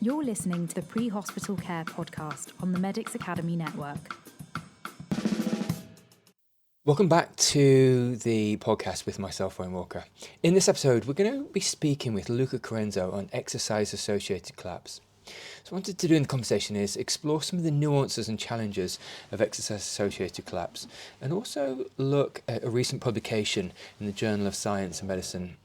You're listening to the Pre-Hospital Care podcast on the Medics Academy Network. Welcome back to the podcast with myself, Ryan Walker. In this episode, we're going to be speaking with Luca Carenzo on exercise-associated collapse. So what I wanted to do in the conversation is explore some of the nuances and challenges of exercise-associated collapse, and also look at a recent publication in the Journal of Science and Medicine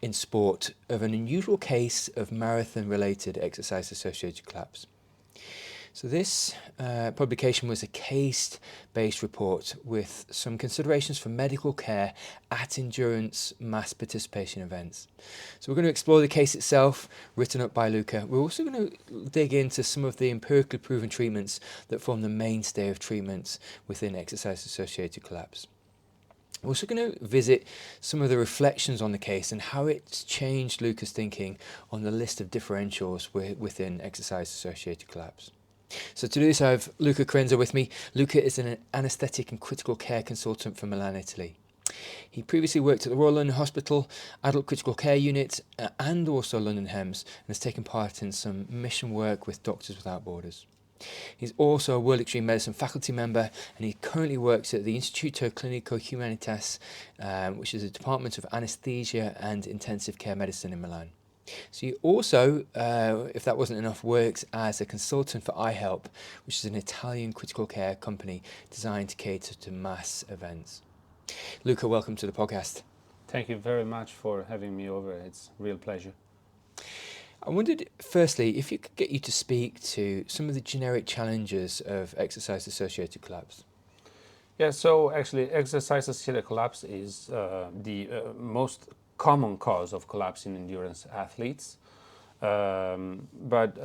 in sport of an unusual case of marathon-related exercise-associated collapse. So this publication was a case-based report with some considerations for medical care at endurance mass participation events. So we're going to explore the case itself, written up by Luca. We're also going to dig into some of the empirically proven treatments that form the mainstay of treatments within exercise-associated collapse. We're also going to visit some of the reflections on the case and how it's changed Luca's thinking on the list of differentials within exercise-associated collapse. So to do this, I have Luca Carenzo with me. Luca is an anaesthetic and critical care consultant from Milan, Italy. He previously worked at the Royal London Hospital, Adult Critical Care Unit, and also London HEMS, and has taken part in some mission work with Doctors Without Borders. He's also a World Extreme Medicine faculty member, and he currently works at the Istituto Clinico Humanitas, which is a department of anaesthesia and intensive care medicine in Milan. So he also, if that wasn't enough, works as a consultant for iHelp, which is an Italian critical care company designed to cater to mass events. Luca, welcome to the podcast. Thank you very much for having me over. It's a real pleasure. I wondered, firstly, if you could get you to speak to some of the generic challenges of exercise-associated collapse. Yeah, so actually exercise-associated collapse is the most common cause of collapse in endurance athletes. But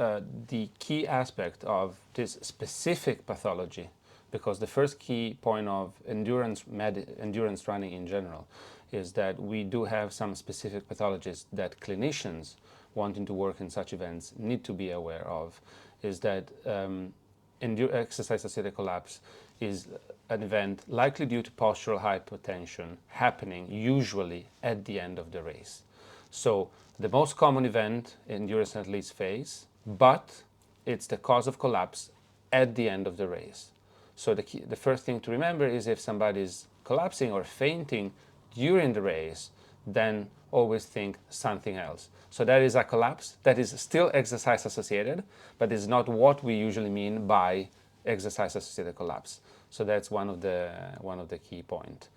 the key aspect of this specific pathology, because the first key point of endurance running in general is that we do have some specific pathologies that clinicians wanting to work in such events need to be aware of, is that exercise-associated collapse is an event likely due to postural hypotension happening usually at the end of the race. So the most common event endurance athletes face, but it's the cause of collapse at the end of the race. So the first thing to remember is if somebody is collapsing or fainting during the race, then always think something else. So that is a collapse that is still exercise associated, but is not what we usually mean by exercise associated collapse. So that's one of the key points.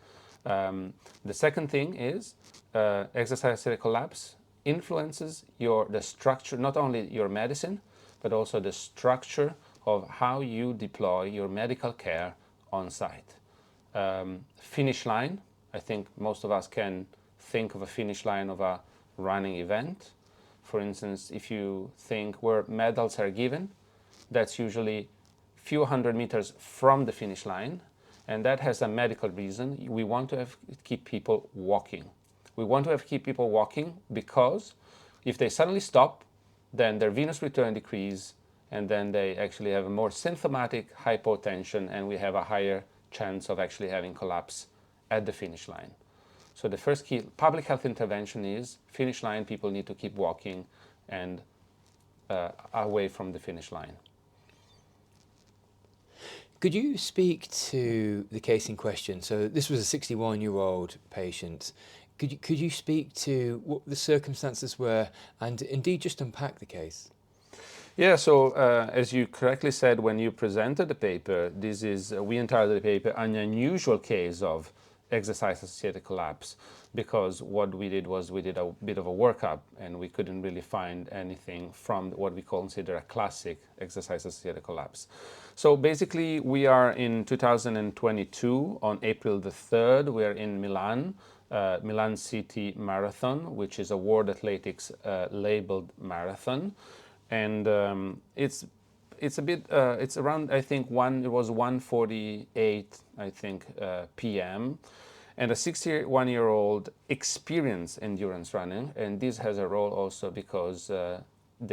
The second thing is exercise associated collapse influences the structure, not only your medicine, but also the structure of how you deploy your medical care on site. Finish line, I think most of us can think of a finish line of a running event. For instance, if you think where medals are given, that's usually few hundred meters from the finish line, and that has a medical reason. We want to keep people walking. We want to keep people walking because if they suddenly stop, then their venous return decrease, and then they actually have a more symptomatic hypotension, and we have a higher chance of actually having collapse at the finish line. So the first key public health intervention is finish line, people need to keep walking and away from the finish line. Could you speak to the case in question? So this was a 61-year-old patient. Could you speak to what the circumstances were and indeed just unpack the case? Yeah, so as you correctly said when you presented the paper, we entitled the paper an unusual case of exercise-associated collapse, because what we did was we did a bit of a workup and we couldn't really find anything from what we consider a classic exercise-associated collapse. So basically we are in 2022 on April the 3rd, we are in Milan, Milan City Marathon, which is a World Athletics labeled marathon, and it's a bit it's around, I think, it was 1:48 I think p.m. and a 61-year-old experienced endurance running, and this has a role also because the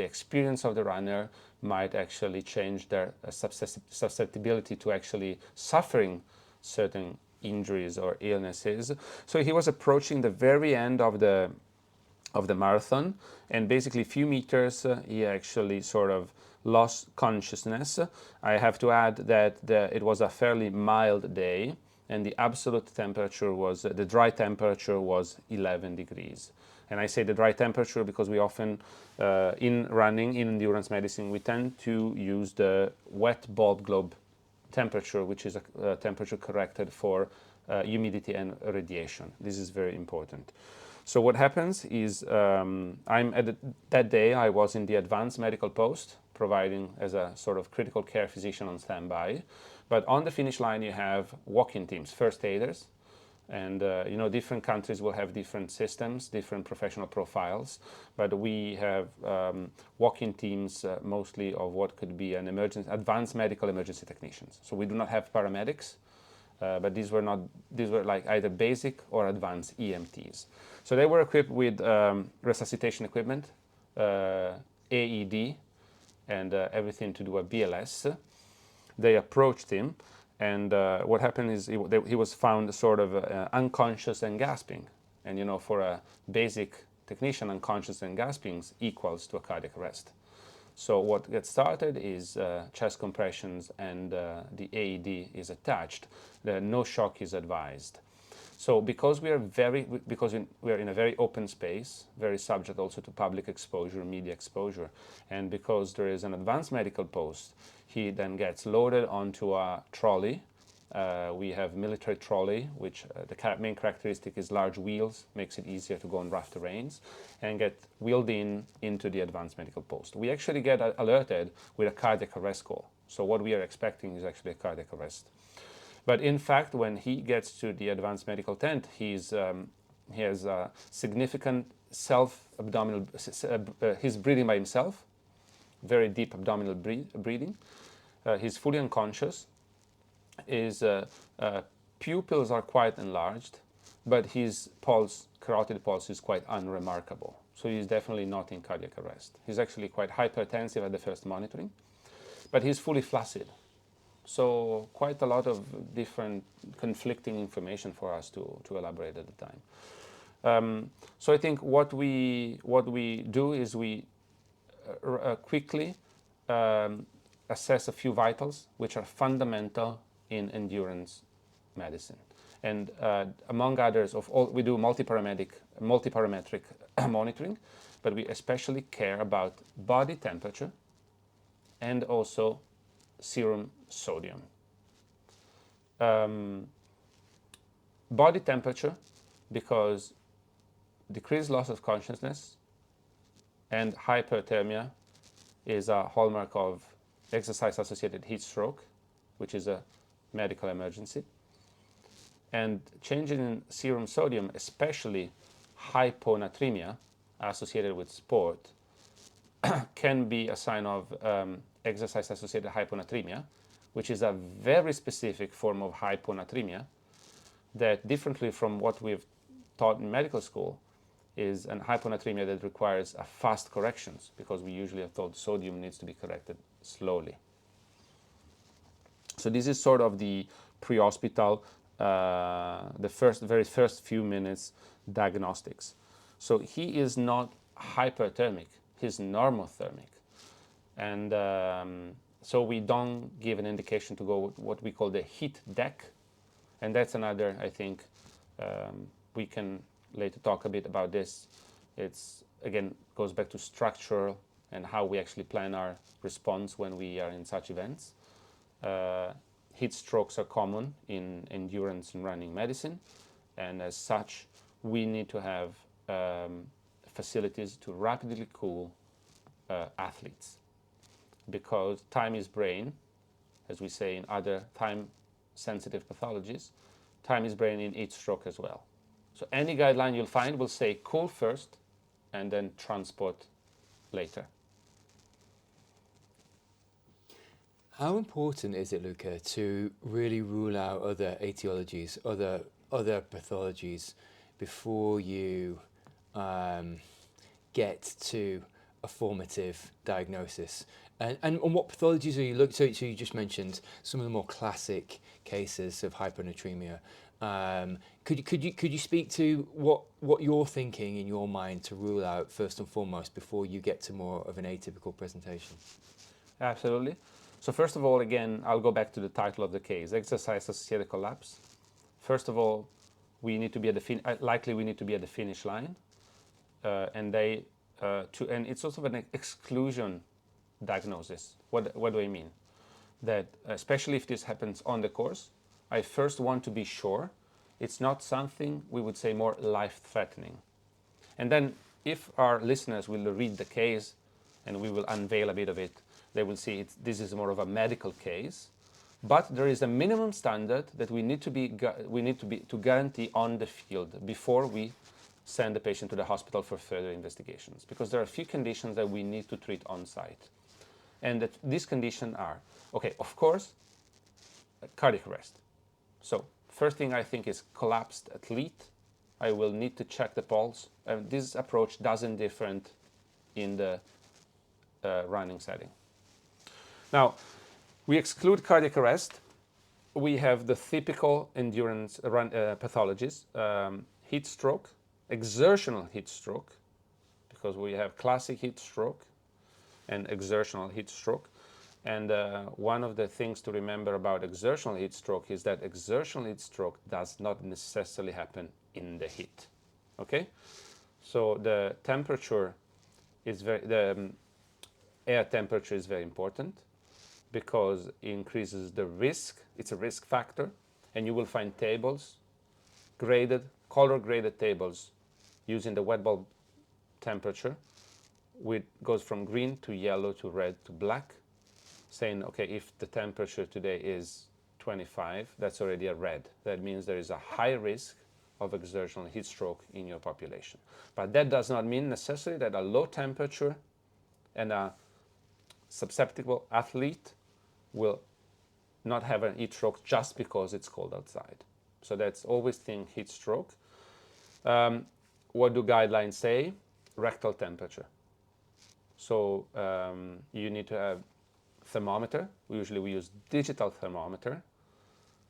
experience of the runner might actually change their susceptibility to actually suffering certain injuries or illnesses. So he was approaching the very end of of the marathon, and basically a few meters he actually sort of lost consciousness. I have to add that it was a fairly mild day, and the absolute temperature was, the dry temperature was 11 degrees. And I say the dry temperature because we often, in running, in endurance medicine, we tend to use the wet bulb globe temperature, which is a temperature corrected for humidity and radiation. This is very important. So what happens is, that day I was in the advanced medical post, providing as a sort of critical care physician on standby. But on the finish line you have walk-in teams, first aiders, and different countries will have different systems, different professional profiles, but we have walk-in teams mostly of what could be an advanced medical emergency technicians. So we do not have paramedics, but these were like either basic or advanced EMTs. So they were equipped with resuscitation equipment, AED, and everything to do with BLS. They approached him, and what happened is he was found sort of unconscious and gasping. And for a basic technician, unconscious and gasping equals to a cardiac arrest. So what gets started is chest compressions, and the AED is attached. No shock is advised. So because we are in a very open space, very subject also to public exposure, media exposure, and because there is an advanced medical post, he then gets loaded onto a trolley. We have military trolley, which the main characteristic is large wheels, makes it easier to go on rough terrains, and get wheeled into the advanced medical post. We actually get alerted with a cardiac arrest call. So what we are expecting is actually a cardiac arrest. But in fact, when he gets to the advanced medical tent, he has a significant self-abdominal, he's breathing by himself, very deep abdominal breathing. He's fully unconscious. His pupils are quite enlarged, but his pulse, carotid pulse, is quite unremarkable. So he's definitely not in cardiac arrest. He's actually quite hypertensive at the first monitoring, but he's fully flaccid. So quite a lot of different conflicting information for us to elaborate at the time. So I think what we do is we quickly assess a few vitals which are fundamental in endurance medicine. And among others, we do multiparametric monitoring, but we especially care about body temperature and also serum sodium. Body temperature, because decreased loss of consciousness and hyperthermia is a hallmark of exercise-associated heat stroke, which is a medical emergency. And changes in serum sodium, especially hyponatremia associated with sport, can be a sign of exercise-associated hyponatremia, which is a very specific form of hyponatremia that, differently from what we've taught in medical school, is an hyponatremia that requires a fast corrections, because we usually are told sodium needs to be corrected slowly. So this is sort of the pre-hospital, the very first few minutes diagnostics. So he is not hyperthermic, he's normothermic. And so we don't give an indication to go with what we call the heat deck. And that's another, I think, we can later talk a bit about this. It's, again, goes back to structural and how we actually plan our response when we are in such events. Heat strokes are common in endurance and running medicine. And as such, we need to have facilities to rapidly cool athletes, because time is brain, as we say in other time-sensitive pathologies. Time is brain in heat stroke as well. So any guideline you'll find will say cool first and then transport later. How important is it, Luca, to really rule out other etiologies, other pathologies before you get to a formative diagnosis? And on what pathologies are you looking? So you just mentioned some of the more classic cases of hyponatremia. Could you speak to what you're thinking in your mind to rule out first and foremost before you get to more of an atypical presentation? Absolutely. So first of all, again, I'll go back to the title of the case, exercise-associated collapse. First of all, we need to be at the likely we need to be at the finish line, and it's also an exclusion diagnosis. What do I mean? That especially if this happens on the course, I first want to be sure it's not something we would say more life-threatening. And then if our listeners will read the case and we will unveil a bit of it, they will see this is more of a medical case, but there is a minimum standard that we need to guarantee on the field before we send the patient to the hospital for further investigations, because there are a few conditions that we need to treat on site. And that these conditions are, okay, of course, cardiac arrest. So first thing I think is collapsed athlete. I will need to check the pulse. This approach doesn't different in the running setting. Now, we exclude cardiac arrest. We have the typical endurance pathologies, heat stroke, exertional heat stroke, because we have classic heat stroke and exertional heat stroke. And one of the things to remember about exertional heat stroke is that exertional heat stroke does not necessarily happen in the heat. Okay? So the temperature is the air temperature is very important, because it increases the risk. It's a risk factor, and you will find tables, color-graded tables using the wet bulb temperature, which goes from green to yellow to red to black, saying, okay, if the temperature today is 25, that's already a red. That means there is a high risk of exertional heat stroke in your population. But that does not mean necessarily that a low temperature and a susceptible athlete will not have an heat stroke just because it's cold outside. So that's always think heat stroke. What do guidelines say? Rectal temperature. So you need to have thermometer. Usually we use digital thermometer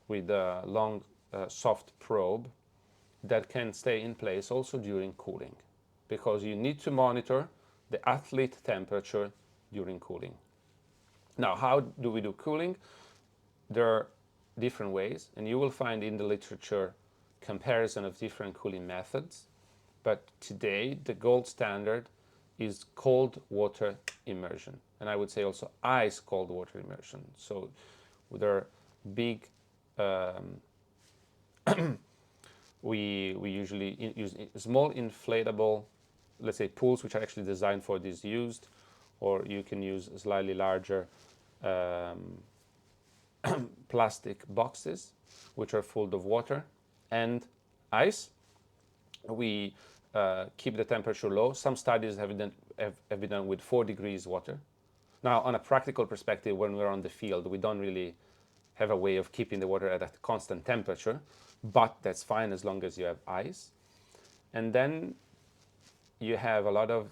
with a long soft probe that can stay in place also during cooling, because you need to monitor the athlete temperature during cooling. Now, how do we do cooling? There are different ways, and you will find in the literature comparison of different cooling methods. But today, the gold standard is cold water immersion. And I would say also ice cold water immersion. So there are big, we usually use small inflatable, let's say pools, which are actually designed for this used, or you can use slightly larger plastic boxes, which are full of water and ice. We keep the temperature low. Some studies have been done with 4 degrees water. Now, on a practical perspective, when we're on the field, we don't really have a way of keeping the water at a constant temperature, but that's fine as long as you have ice. And then you have a lot of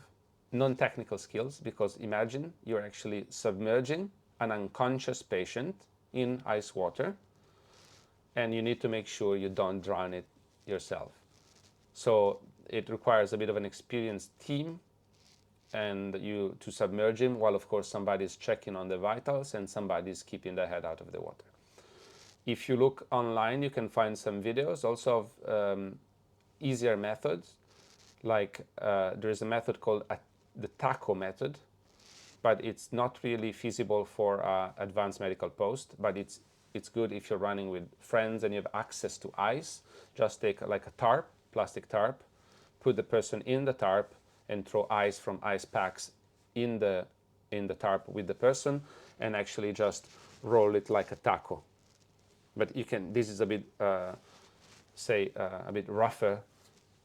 non-technical skills, because imagine you're actually submerging an unconscious patient in ice water, and you need to make sure you don't drown it yourself. So it requires a bit of an experienced team, and you to submerge him while of course somebody is checking on the vitals and somebody is keeping their head out of the water. If you look online, you can find some videos also of easier methods, like there is a method called the TACO method, but it's not really feasible for advanced medical post, but it's good if you're running with friends and you have access to ice. Just take like a tarp, plastic tarp, put the person in the tarp and throw ice from ice packs in the tarp with the person, and actually just roll it like a taco. But you can, this is a bit, a bit rougher,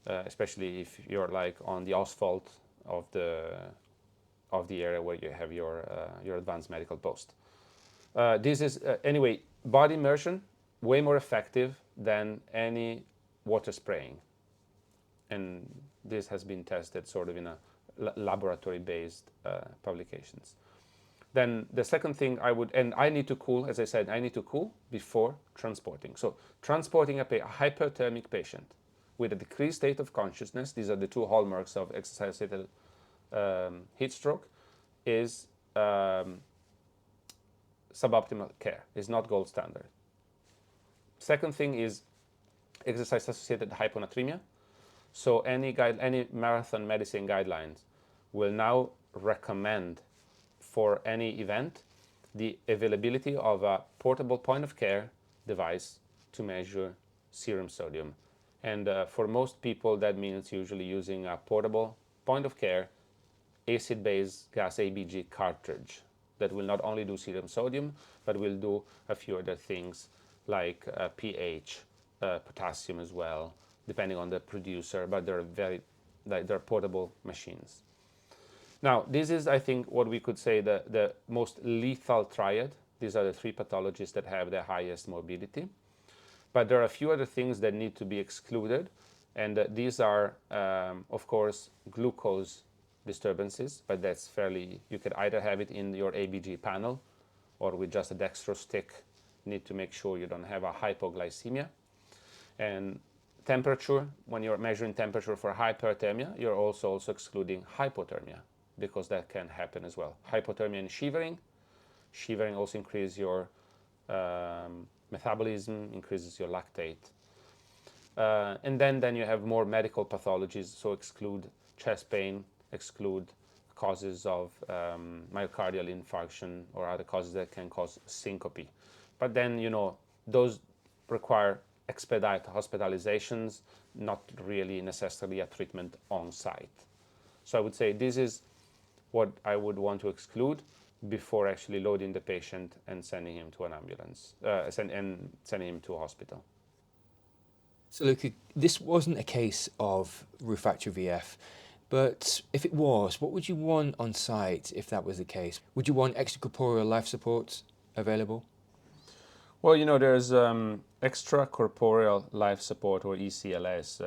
especially if you're like on the asphalt of the area where you have your advanced medical post. This is, anyway, body immersion, way more effective than any water spraying. And this has been tested sort of in a laboratory-based publications. Then the second thing I need to cool, as I said, I need to cool before transporting. So transporting a hyperthermic patient with a decreased state of consciousness, these are the two hallmarks of exercise-associated heat stroke, is suboptimal care, is not gold standard. Second thing is exercise-associated hyponatremia. So any marathon medicine guidelines will now recommend for any event the availability of a portable point of care device to measure serum sodium. And for most people, that means usually using a portable point of care acid-base gas ABG cartridge that will not only do serum sodium, but will do a few other things like pH, potassium as well, depending on the producer, but they're portable machines. Now, this is, I think, what we could say the most lethal triad. These are the three pathologies that have the highest morbidity. But there are a few other things that need to be excluded, and these are, of course, glucose disturbances, but that's fairly, you could either have it in your ABG panel or with just a dextrose stick. You need to make sure you don't have a hypoglycemia. And temperature, when you're measuring temperature for hyperthermia, you're also excluding hypothermia, because that can happen as well. Hypothermia and shivering. Shivering also increases your metabolism, increases your lactate. And then you have more medical pathologies, so exclude chest pain, exclude causes of myocardial infarction or other causes that can cause syncope. But then, those require expedite hospitalizations, not really necessarily a treatment on site. So I would say this is what I would want to exclude before actually loading the patient and sending him to an ambulance, and sending him to a hospital. So Luca, this wasn't a case of refractory VF, but if it was, what would you want on site if that was the case? Would you want extracorporeal life support available? Well, there's extracorporeal life support, or ECLS,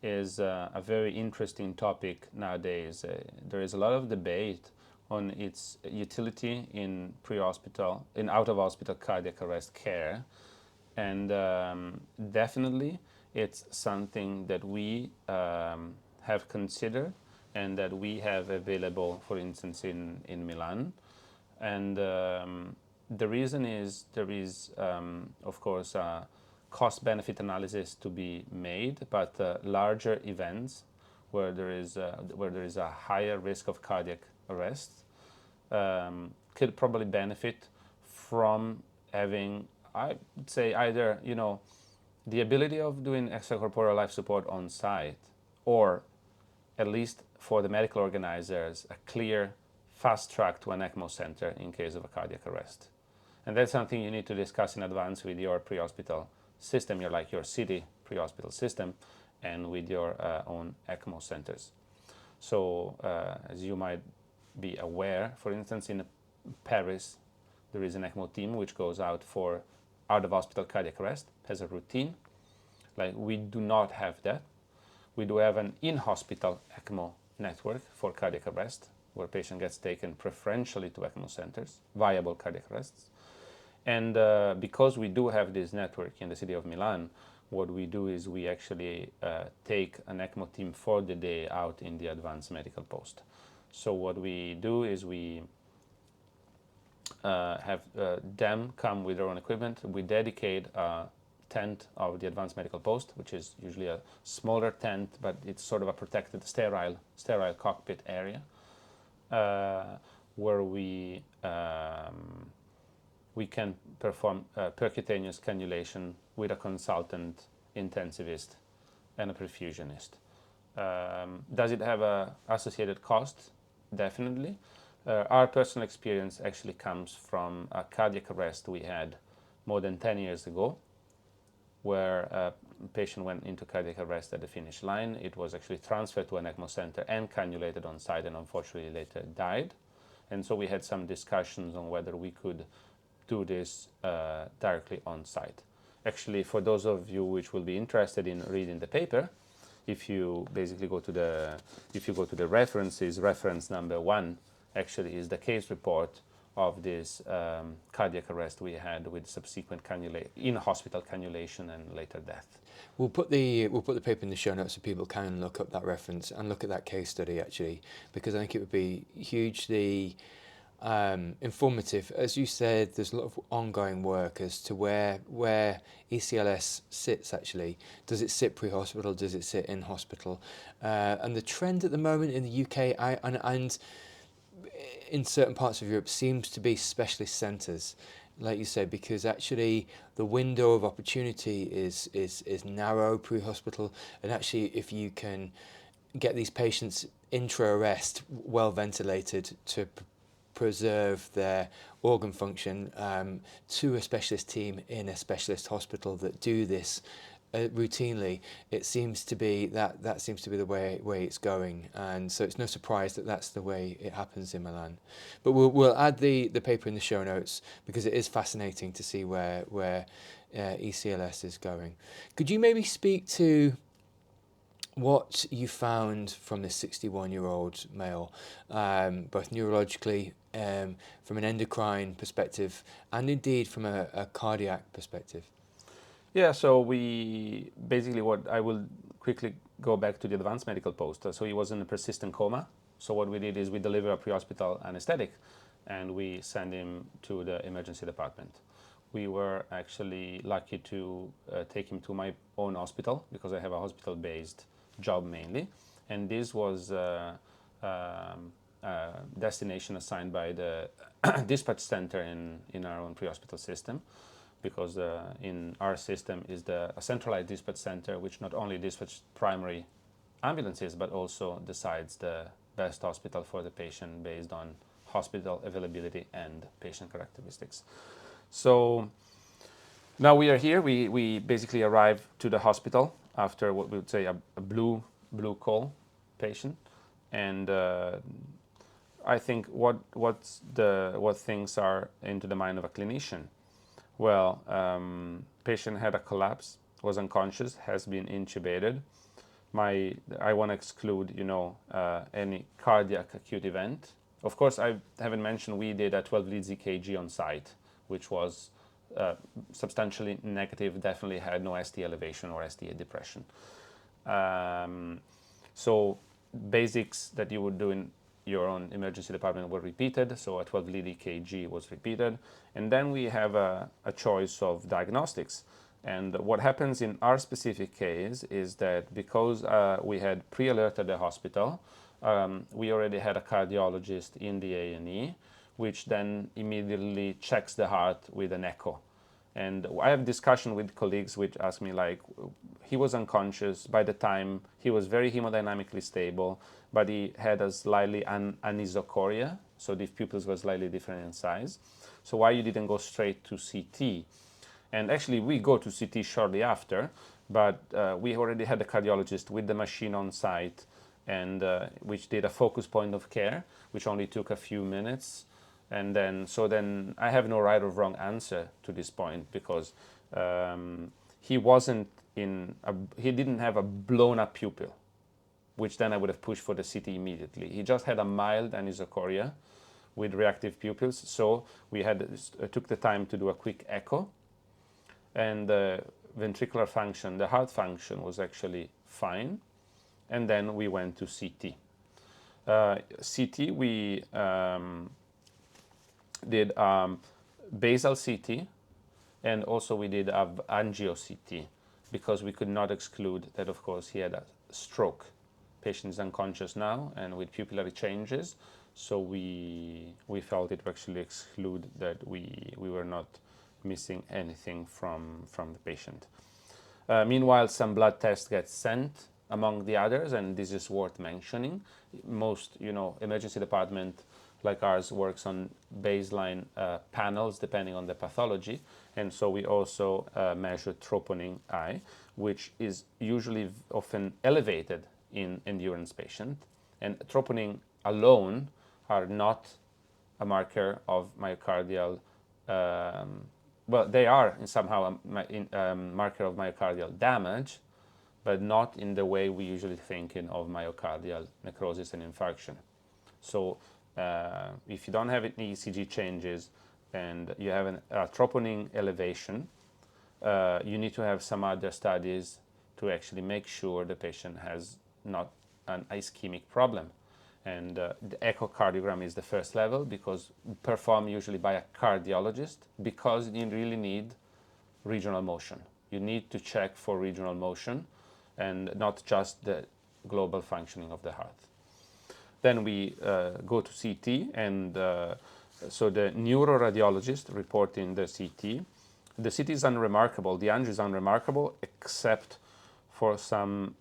is a very interesting topic nowadays. There is a lot of debate on its utility in pre-hospital, in out-of-hospital cardiac arrest care, and definitely it's something that we have considered and that we have available, for instance, in Milan. And the reason is there is, of course, a cost-benefit analysis to be made, but larger events where there is a higher risk of cardiac arrest could probably benefit from having, I would say, either the ability of doing extracorporeal life support on site, or at least for the medical organizers, a clear fast track to an ECMO center in case of a cardiac arrest. And that's something you need to discuss in advance with your pre-hospital system, your city pre-hospital system, and with your own ECMO centers. So as you might be aware, for instance, in Paris, there is an ECMO team which goes out for out-of-hospital cardiac arrest, has a routine. Like, we do not have that. We do have an in-hospital ECMO network for cardiac arrest, where patient gets taken preferentially to ECMO centers, viable cardiac arrests. And because we do have this network in the city of Milan, what we do is we actually take an ECMO team for the day out in the advanced medical post. So what we do is we have them come with their own equipment. We dedicate a tent of the advanced medical post, which is usually a smaller tent, but it's sort of a protected sterile cockpit area, where we can perform percutaneous cannulation with a consultant intensivist and a perfusionist. Does it have a associated cost? Definitely. Our personal experience actually comes from a cardiac arrest we had more than 10 years ago, where a patient went into cardiac arrest at the finish line. It was actually transferred to an ECMO center and cannulated on site, and unfortunately later died. And so we had some discussions on whether we could do this directly on site. Actually, for those of you which will be interested in reading the paper, if you basically go to the references, reference number 1 actually is the case report of this cardiac arrest we had with subsequent in-hospital cannulation and later death. We'll put the paper in the show notes so people can look up that reference and look at that case study actually, because I think it would be hugely informative. As you said, there's a lot of ongoing work as to where ECLS sits actually. Does it sit pre-hospital? Does it sit in hospital? And the trend at the moment in the UK and in certain parts of Europe seems to be specialist centres, like you said, because actually the window of opportunity is narrow pre-hospital, and actually if you can get these patients intra-arrest well ventilated to preserve their organ function to a specialist team in a specialist hospital that do this routinely, it seems to be that seems to be the way it's going, and so it's no surprise that that's the way it happens in Milan. But we'll add the paper in the show notes because it is fascinating to see where ECLS is going. Could you maybe speak to what you found from this 61-year-old male, both neurologically, from an endocrine perspective, and indeed from a cardiac perspective? Yeah, so we basically, what I will quickly go back to the advanced medical poster. So he was in a persistent coma. So what we did is we deliver a pre-hospital anesthetic and we send him to the emergency department. We were actually lucky to take him to my own hospital because I have a hospital-based job mainly, and this was a destination assigned by the dispatch center in our own pre-hospital system, because in our system is a centralized dispatch center which not only dispatches primary ambulances but also decides the best hospital for the patient based on hospital availability and patient characteristics. So now we are here. We basically arrive to the hospital after what we would say a blue call patient, and I think what things are into the mind of a clinician. Well, patient had a collapse, was unconscious, has been intubated. I want to exclude, any cardiac acute event. Of course, I haven't mentioned we did a 12 lead EKG on site, which was substantially negative, definitely had no ST elevation or STA depression. So basics that you would do in your own emergency department were repeated, so a 12 lead EKG was repeated, and then we have a choice of diagnostics. And what happens in our specific case is that because we had pre-alerted the hospital, we already had a cardiologist in the A&E, which then immediately checks the heart with an echo. And I have discussion with colleagues which ask me, like, he was unconscious by the time he was very hemodynamically stable, but he had a slightly anisocoria, so the pupils were slightly different in size. So why you didn't go straight to CT? And actually we go to CT shortly after, but we already had a cardiologist with the machine on site, and which did a focus point of care, which only took a few minutes. And then I have no right or wrong answer to this point, because he didn't have a blown up pupil, which then I would have pushed for the CT immediately. He just had a mild anisocoria with reactive pupils. So we took the time to do a quick echo, and the ventricular function, the heart function, was actually fine. And then we went to CT. CT, we did basal CT, and also we did angio CT, because we could not exclude that, of course, he had a stroke. Patient is unconscious now and with pupillary changes, so we felt it would actually exclude that we were not missing anything from the patient. Meanwhile, some blood tests get sent among the others, and this is worth mentioning. Most, emergency department like ours works on baseline panels depending on the pathology, and so we also measure troponin I, which is usually often elevated in endurance patient, and troponin alone are not a marker of myocardial. Well, they are somehow a marker of myocardial damage, but not in the way we usually think of myocardial necrosis and infarction. So If you don't have any ECG changes and you have a troponin elevation, you need to have some other studies to actually make sure the patient has not an ischemic problem. And the echocardiogram is the first level, because performed usually by a cardiologist, because you really need regional motion. You need to check for regional motion and not just the global functioning of the heart. Then we go to CT, and so the neuroradiologist reporting the CT. The CT is unremarkable, the angio is unremarkable, except for some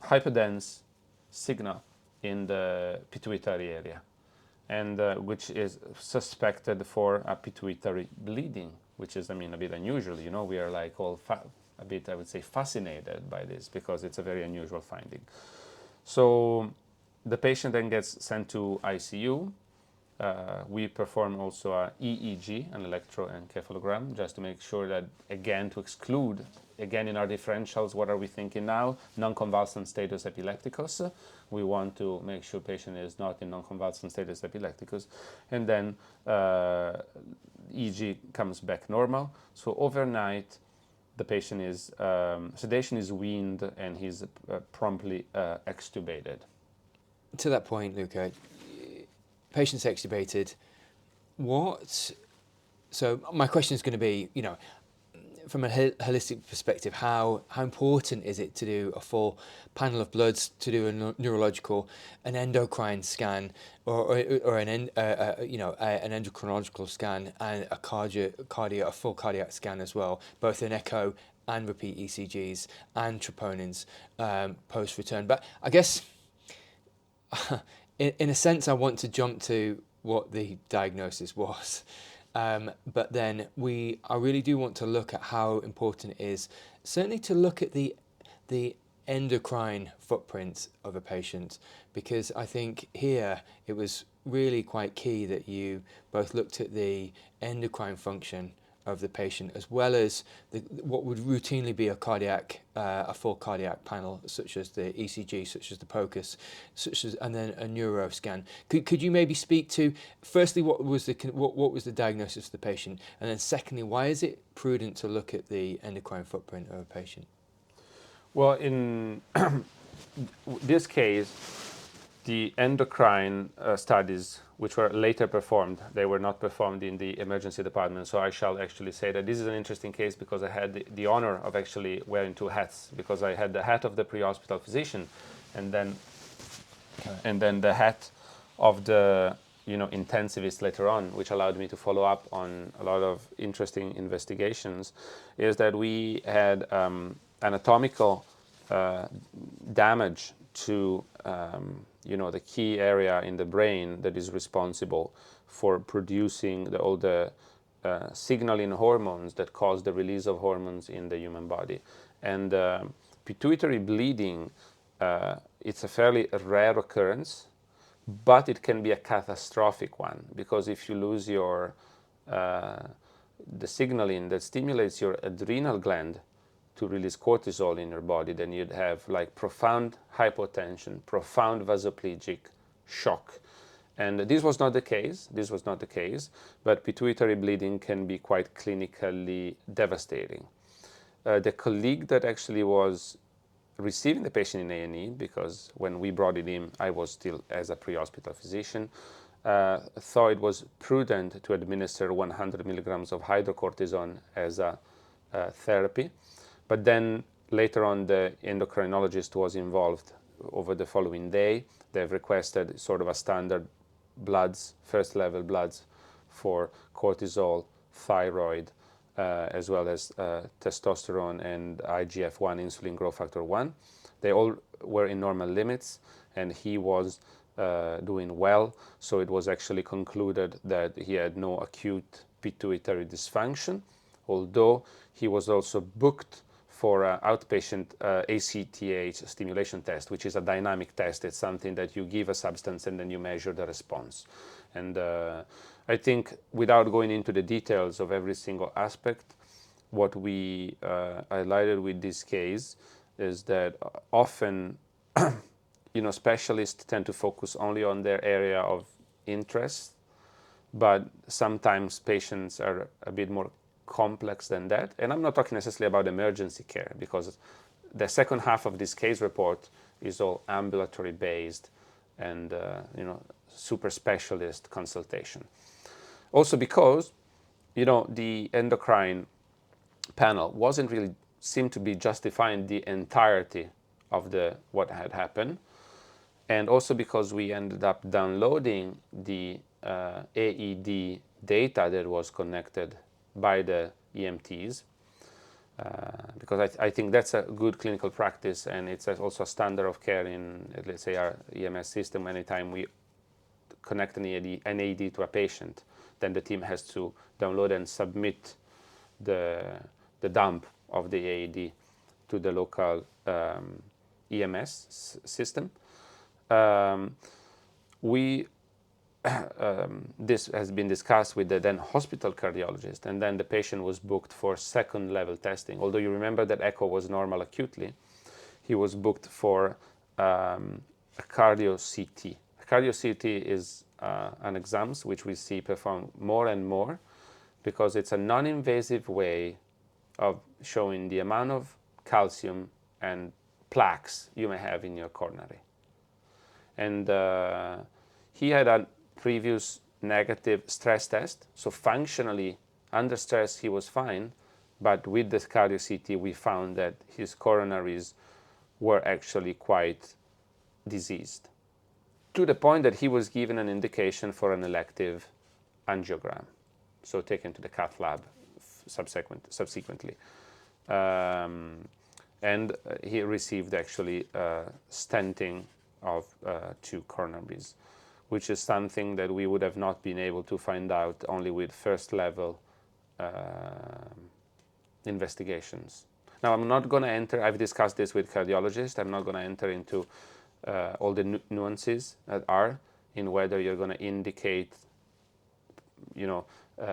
hyperdense signal in the pituitary area, and which is suspected for a pituitary bleeding, which is, a bit unusual. We are like all a bit, I would say, fascinated by this, because it's a very unusual finding. So the patient then gets sent to ICU. We perform also a EEG, an electroencephalogram, just to make sure that, again, to exclude, again, in our differentials, what are we thinking now? Non-convulsant status epilepticus. We want to make sure patient is not in non-convulsant status epilepticus. And then EEG comes back normal. So overnight, the patient is, sedation is weaned, and he's promptly extubated. To that point, Luca, patient's extubated. So my question is going to be, from a holistic perspective, how important is it to do a full panel of bloods, to do a neurological, an endocrine scan, or an endocrinological scan, and a full cardiac scan as well, both an echo and repeat ECGs and troponins post return. But I guess, in a sense, I want to jump to what the diagnosis was. But then I really do want to look at how important it is, certainly to look at the endocrine footprint of a patient, because I think here it was really quite key that you both looked at the endocrine function of the patient, as well as what would routinely be a full cardiac panel, such as the ECG, such as the POCUS, and then a neuro scan. Could you maybe speak to, firstly, what was the diagnosis of the patient, and then secondly, why is it prudent to look at the endocrine footprint of a patient? Well, in this case, the endocrine studies, which were later performed, they were not performed in the emergency department. So I shall actually say that this is an interesting case, because I had the honor of actually wearing two hats, because I had the hat of the pre-hospital physician, and then the hat of the intensivist later on, which allowed me to follow up on a lot of interesting investigations. Is that we had anatomical damage to the key area in the brain that is responsible for producing all the signaling hormones that cause the release of hormones in the human body. And pituitary bleeding, it's a fairly rare occurrence, but it can be a catastrophic one, because if you lose the signaling that stimulates your adrenal gland to release cortisol in your body, then you'd have like profound hypotension, profound vasoplegic shock. And this was not the case, but pituitary bleeding can be quite clinically devastating. The colleague that actually was receiving the patient in A&E, because when we brought it in, I was still as a pre-hospital physician, thought it was prudent to administer 100 milligrams of hydrocortisone as a therapy. But then later on, the endocrinologist was involved over the following day. They've requested sort of a standard bloods, first level bloods for cortisol, thyroid, as well as testosterone and IGF-1, insulin growth factor 1. They all were in normal limits, and he was doing well. So it was actually concluded that he had no acute pituitary dysfunction, although he was also booked for an outpatient ACTH stimulation test, which is a dynamic test. It's something that you give a substance and then you measure the response. And I think, without going into the details of every single aspect, what we highlighted with this case is that often specialists tend to focus only on their area of interest, but sometimes patients are a bit more complex than that. And I'm not talking necessarily about emergency care, because the second half of this case report is all ambulatory based and super specialist consultation. Also because the endocrine panel wasn't really seemed to be justifying the entirety of what had happened, and also because we ended up downloading the AED data that was connected by the EMTs, because I think that's a good clinical practice, and it's also a standard of care in, let's say, our EMS system. Anytime we connect an AED to a patient, then the team has to download and submit the dump of the AED to the local EMS system. This has been discussed with the then hospital cardiologist, and then the patient was booked for second level testing. Although you remember that echo was normal acutely, he was booked for a cardio CT. A cardio CT is an exam which we see performed more and more, because it's a non-invasive way of showing the amount of calcium and plaques you may have in your coronary. And he had a previous negative stress test, so functionally under stress he was fine, but with the cardio CT we found that his coronaries were actually quite diseased, to the point that he was given an indication for an elective angiogram, so taken to the cath lab subsequently. And he received actually stenting of 2 coronaries, which is something that we would have not been able to find out only with first level investigations. Now, I'm not going to enter, I've discussed this with cardiologists, I'm not going to enter into all the nuances that are in whether you're going to indicate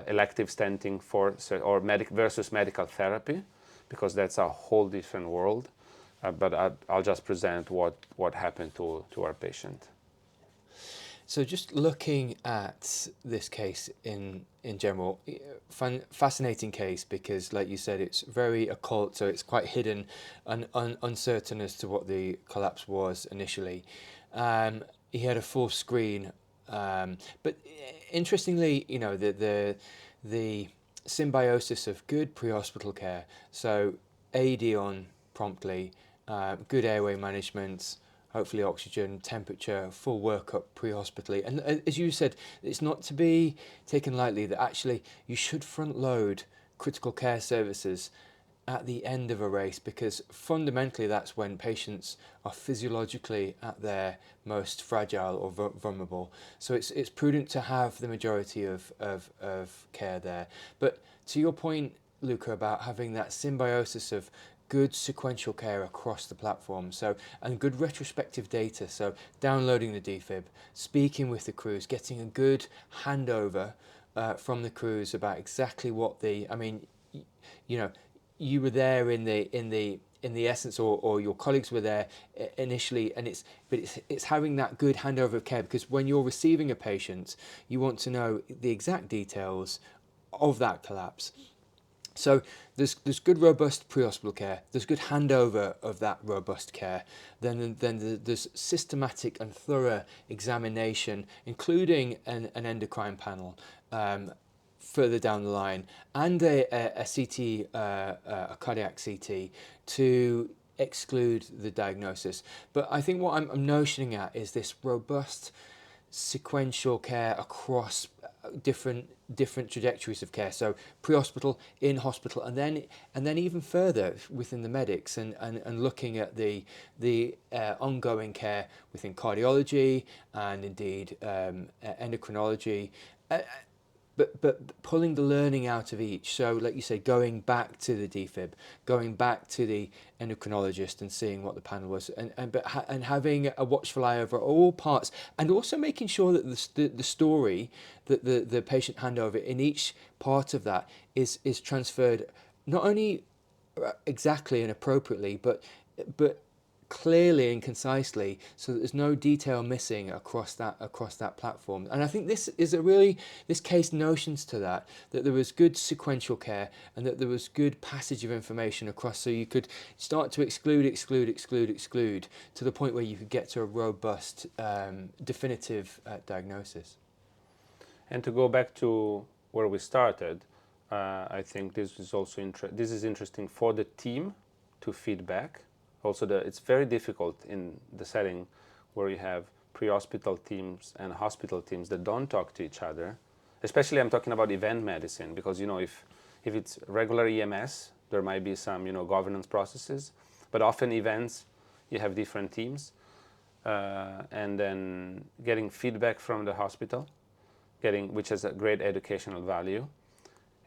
elective stenting or versus medical therapy, because that's a whole different world. But I'll just present what happened to our patient. So just looking at this case in general, fascinating case, because like you said, it's very occult, so it's quite hidden and uncertain as to what the collapse was initially. He had a full screen, but interestingly, the symbiosis of good pre-hospital care, so AED on promptly, good airway management, hopefully oxygen, temperature, full workup pre-hospitally. And as you said, it's not to be taken lightly that actually you should front load critical care services at the end of a race, because fundamentally that's when patients are physiologically at their most fragile or vulnerable. So it's prudent to have the majority of care there. But to your point, Luca, about having that symbiosis of good sequential care across the platform, and good retrospective data, so downloading the defib, speaking with the crews, getting a good handover from the crews about exactly what you were there in the essence, or your colleagues were there initially, and it's having that good handover of care, because when you're receiving a patient, you want to know the exact details of that collapse. So there's good robust pre-hospital care, there's good handover of that robust care, then there's systematic and thorough examination, including an endocrine panel further down the line, and a CT, a cardiac CT, to exclude the diagnosis. But I think what I'm notioning at is this robust sequential care across different trajectories of care, so pre-hospital, in hospital, and then even further within the medics, and looking at the ongoing care within cardiology and indeed endocrinology, but pulling the learning out of each. So like you say, going back to the defib, going back to the endocrinologist and seeing what the panel was, and having a watchful eye over all parts, and also making sure that the story that the patient handover in each part of that is transferred not only exactly and appropriately, but clearly and concisely, so that there's no detail missing across that platform. And I think this case notions to that there was good sequential care and that there was good passage of information across, so you could start to exclude to the point where you could get to a robust, definitive diagnosis. And to go back to where we started, I think this is also this is interesting for the team to feedback. Also, it's very difficult in the setting where you have pre-hospital teams and hospital teams that don't talk to each other. Especially, I'm talking about event medicine, because if it's regular EMS, there might be some governance processes, but often events you have different teams, and then getting feedback from the hospital, which has a great educational value,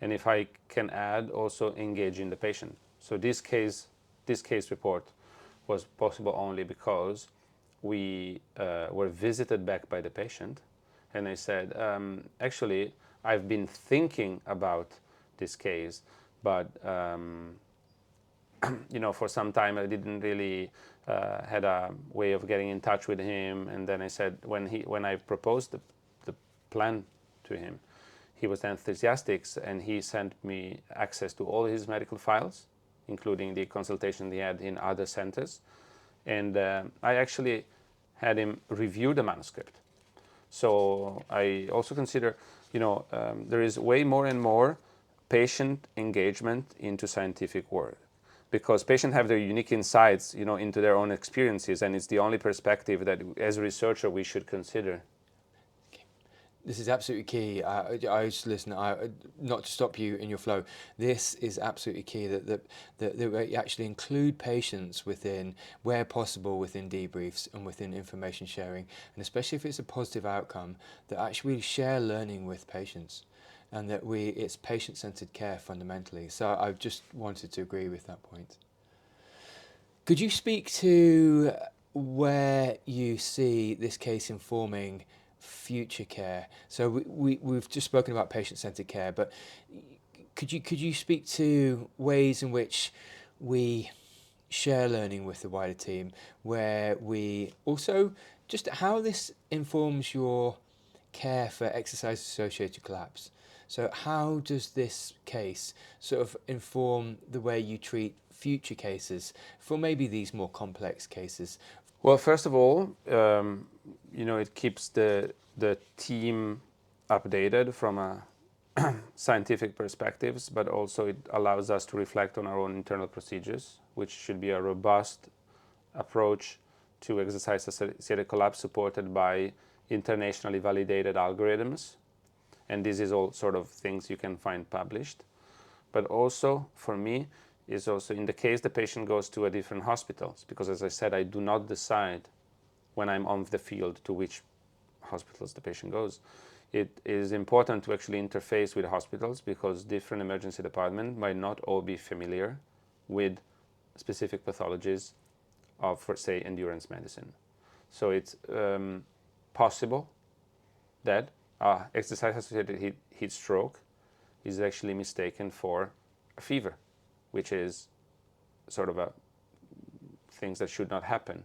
and if I can add, also engaging the patient. So this case report was possible only because we were visited back by the patient, and I said, actually, I've been thinking about this case, but for some time I didn't really had a way of getting in touch with him. And then I said, when I proposed the plan to him, he was enthusiastic, and he sent me access to all his medical files, including the consultation he had in other centers. And I actually had him review the manuscript. So I also consider, there is way more and more patient engagement into scientific work, because patients have their unique insights, into their own experiences, and it's the only perspective that, as a researcher, we should consider. This is absolutely key. I just listen. Not to stop you in your flow. This is absolutely key that we actually include patients within, where possible, within debriefs and within information sharing, and especially if it's a positive outcome, that actually share learning with patients, and that it's patient-centered care fundamentally. So I just wanted to agree with that point. Could you speak to where you see this case informing future care? So we've just spoken about patient-centered care, but could you speak to ways in which we share learning with the wider team, where we also, just how this informs your care for exercise-associated collapse? So how does this case sort of inform the way you treat future cases for maybe these more complex cases? Well, first of all, it keeps the team updated from a scientific perspectives, but also it allows us to reflect on our own internal procedures, which should be a robust approach to exercise-associated collapse supported by internationally validated algorithms. And this is all sort of things you can find published. But also, for me, is also in the case the patient goes to a different hospitals, because as I said, I do not decide when I'm on the field to which hospitals the patient goes. It is important to actually interface with hospitals, because different emergency departments might not all be familiar with specific pathologies of, for say, endurance medicine. So it's possible that exercise-associated heat stroke is actually mistaken for a fever, which is sort of a things that should not happen.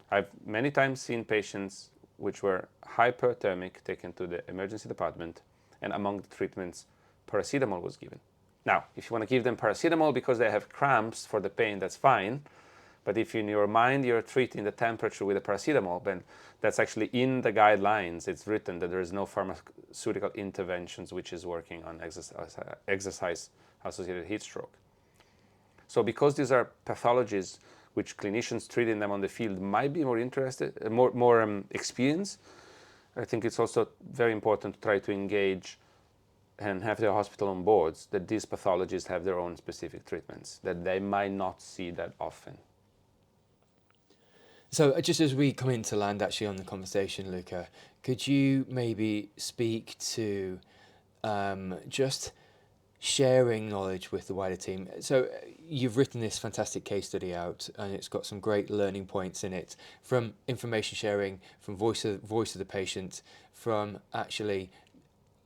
I've many times seen patients which were hyperthermic taken to the emergency department, and among the treatments, paracetamol was given. Now, if you want to give them paracetamol because they have cramps for the pain, that's fine. But if in your mind you're treating the temperature with a paracetamol, then that's actually in the guidelines. It's written that there is no pharmaceutical interventions which is working on exercise-associated heat stroke. So because these are pathologies which clinicians treating them on the field might be more interested, more experienced, I think it's also very important to try to engage and have the hospital on board that these pathologies have their own specific treatments that they might not see that often. So just as we come into land actually on the conversation, Luca, could you maybe speak to just sharing knowledge with the wider team? So you've written this fantastic case study out, and it's got some great learning points in it, from information sharing, from voice of the patient, from actually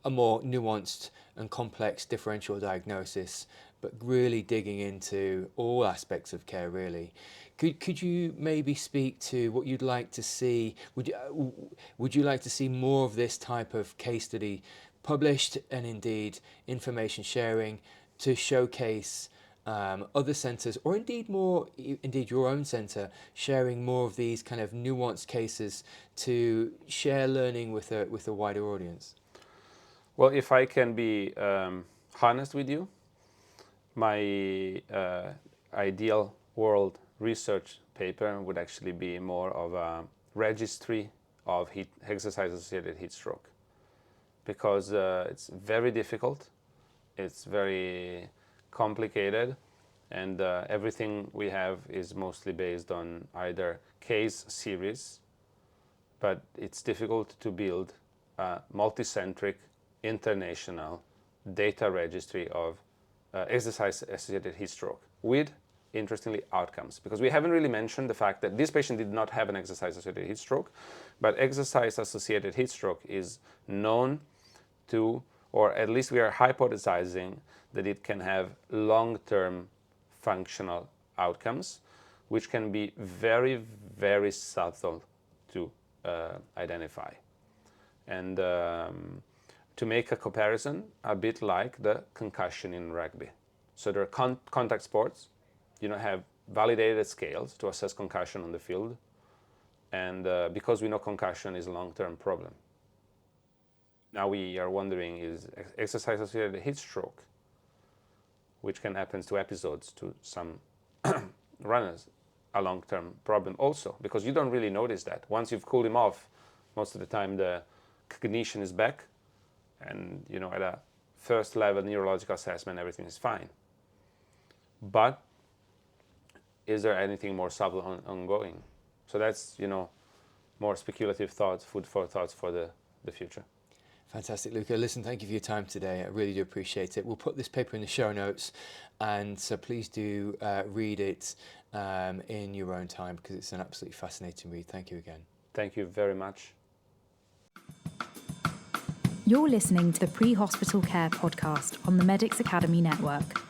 a more nuanced and complex differential diagnosis, but really digging into all aspects of care, really. Could you maybe speak to what you'd like to see? Would you like to see more of this type of case study published, and indeed information sharing to showcase other centres, or indeed your own centre, sharing more of these kind of nuanced cases to share learning with a wider audience? Well, if I can be honest with you, my ideal world research paper would actually be more of a registry of exercise-associated heat stroke, because it's very difficult, it's very complicated, and everything we have is mostly based on either case series, but it's difficult to build a multicentric international data registry of exercise-associated heat stroke with, interestingly, outcomes. Because we haven't really mentioned the fact that this patient did not have an exercise-associated heat stroke, but exercise-associated heat stroke is known to, or at least we are hypothesizing that it can have long-term functional outcomes, which can be very, very subtle to identify. And to make a comparison, a bit like the concussion in rugby. So there are contact sports. You don't have validated scales to assess concussion on the field. And because we know concussion is a long-term problem. Now we are wondering, is exercise-associated heat stroke, which can happen to episodes to some runners, a long-term problem also? Because you don't really notice that. Once you've cooled him off, most of the time the cognition is back, and at a first level neurological assessment everything is fine. But is there anything more subtle ongoing? So that's more speculative thoughts, food for thoughts for the future. Fantastic, Luca. Listen, thank you for your time today. I really do appreciate it. We'll put this paper in the show notes, and so please do read it in your own time, because it's an absolutely fascinating read. Thank you again. Thank you very much. You're listening to the Pre-Hospital Care podcast on the Medics Academy Network.